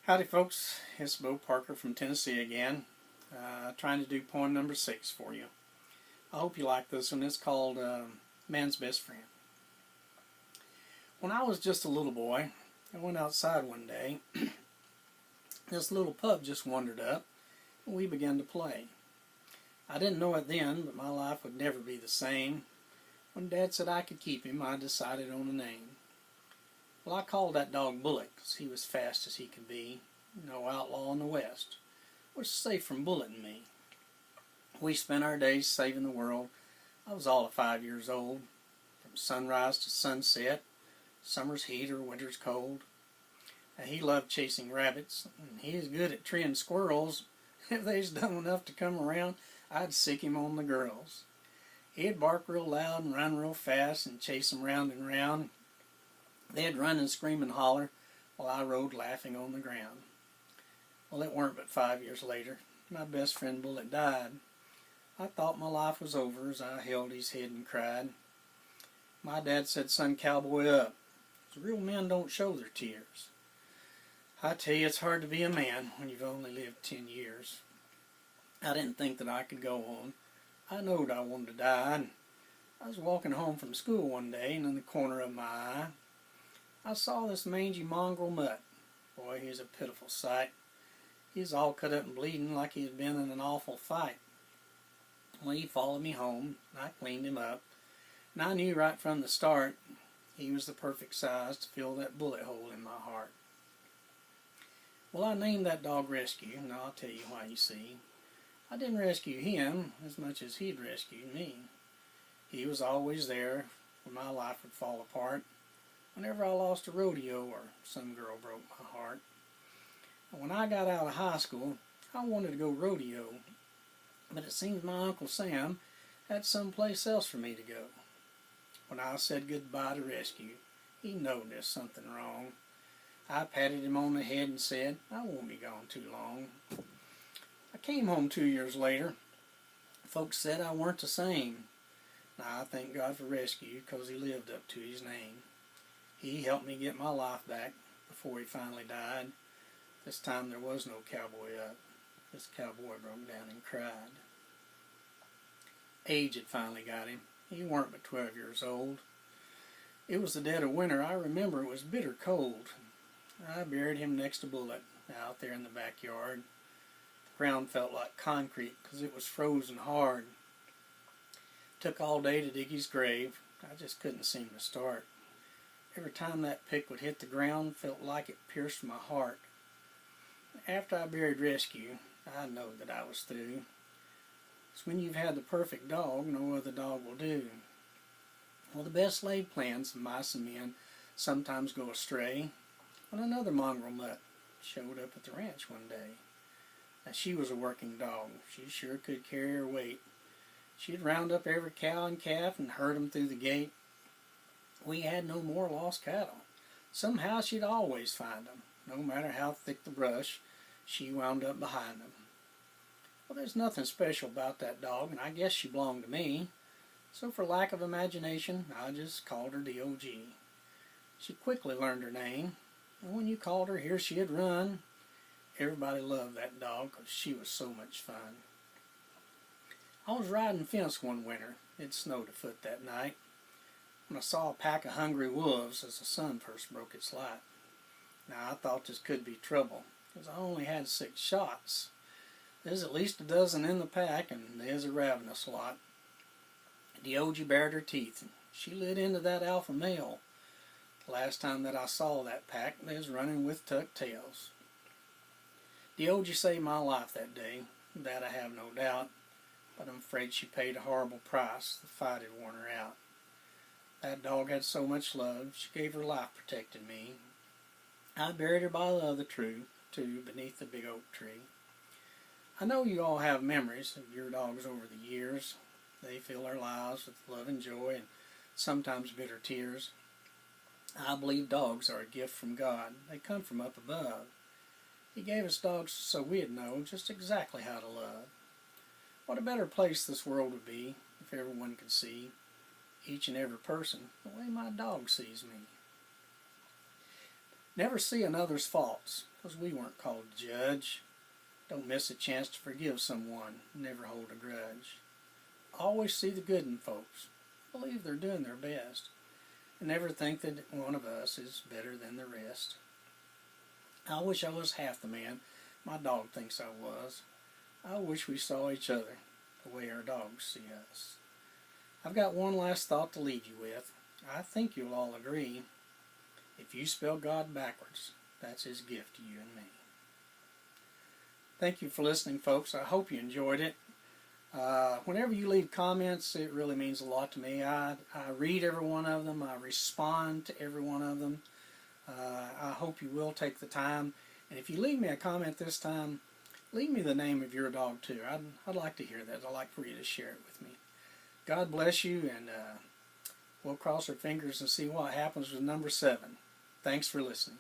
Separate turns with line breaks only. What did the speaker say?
Howdy folks, it's Bo Parker from Tennessee again, trying to do poem number 6 for you. I hope you like this one. It's called Man's Best Friend. When I was just a little boy, I went outside one day. This little pup just wandered up, and we began to play. I didn't know it then, but my life would never be the same. When Dad said I could keep him, I decided on a name. Well, I called that dog Bullet, 'cause he was fast as he could be. No outlaw in the West was safe from bulleting me. We spent our days saving the world. I was all of 5 years old. From sunrise to sunset, summer's heat or winter's cold. Now, he loved chasing rabbits, and he was good at treeing squirrels. If they's dumb enough to come around, I'd sick him on the girls. He'd bark real loud and run real fast and chase 'em round and round. They'd run and scream and holler while I rode laughing on the ground. Well, it weren't but 5 years later, my best friend Bullet died. I thought my life was over as I held his head and cried. My dad said, "Son, cowboy up. 'Cause real men don't show their tears." I tell you, it's hard to be a man when you've only lived 10 years. I didn't think that I could go on. I knowed I wanted to die. And I was walking home from school one day, and in the corner of my eye, I saw this mangy mongrel mutt. Boy, he was a pitiful sight. He was all cut up and bleeding like he had been in an awful fight. Well, he followed me home, and I cleaned him up, and I knew right from the start he was the perfect size to fill that bullet hole in my heart. Well, I named that dog Rescue, and I'll tell you why. You see, I didn't rescue him as much as he'd rescued me. He was always there when my life would fall apart, whenever I lost a rodeo or some girl broke my heart. And when I got out of high school, I wanted to go rodeo, but it seems my Uncle Sam had someplace else for me to go. When I said goodbye to Rescue, he knowed there's something wrong. I patted him on the head and said, "I won't be gone too long." I came home 2 years later. Folks said I weren't the same. Now, I thank God for Rescue, 'cause he lived up to his name. He helped me get my life back before he finally died. This time there was no cowboy up. This cowboy broke down and cried. Age had finally got him. He weren't but 12 years old. It was the dead of winter. I remember it was bitter cold. I buried him next to Bullet out there in the backyard. The ground felt like concrete because it was frozen hard. Took all day to dig his grave. I just couldn't seem to start. Every time that pick would hit the ground, felt like it pierced my heart. After I buried Rescue, I know that I was through. It's when you've had the perfect dog, no other dog will do. Well, the best laid plans of mice and men sometimes go astray. When another mongrel mutt showed up at the ranch one day. Now, she was a working dog. She sure could carry her weight. She'd round up every cow and calf and herd 'em through the gate. We had no more lost cattle. Somehow she'd always find 'em. No matter how thick the brush, she wound up behind 'em. Well, there's nothing special about that dog, and I guess she belonged to me. So for lack of imagination, I just called her D.O.G. She quickly learned her name, and when you called her, here she'd run. Everybody loved that dog, 'cause she was so much fun. I was riding fence one winter. It snowed a foot that night, when I saw a pack of hungry wolves as the sun first broke its light. Now, I thought this could be trouble, because I only had 6 shots. There's at least a dozen in the pack, and there's a ravenous lot. D.O.G. bared her teeth, and she lit into that alpha male. The last time that I saw that pack, they was running with tucked tails. D.O.G. saved my life that day, that I have no doubt, but I'm afraid she paid a horrible price. The fight had worn her out. That dog had so much love, she gave her life protecting me. I buried her by the other tree, too, beneath the big oak tree. I know you all have memories of your dogs over the years. They fill our lives with love and joy and sometimes bitter tears. I believe dogs are a gift from God. They come from up above. He gave us dogs so we'd know just exactly how to love. What a better place this world would be if everyone could see, each and every person, the way my dog sees me. Never see another's faults, because we weren't called to judge. Don't miss a chance to forgive someone. Never hold a grudge. Always see the good in folks. Believe they're doing their best. And never think that one of us is better than the rest. I wish I was half the man my dog thinks I was. I wish we saw each other the way our dogs see us. I've got one last thought to leave you with. I think you'll all agree. If you spell God backwards, that's His gift to you and me. Thank you for listening, folks. I hope you enjoyed it. Whenever you leave comments, it really means a lot to me. I read every one of them. I respond to every one of them. I hope you will take the time. And if you leave me a comment this time, leave me the name of your dog too. I'd like to hear that. I'd like for you to share it with me. God bless you, and we'll cross our fingers and see what happens with number 7. Thanks for listening.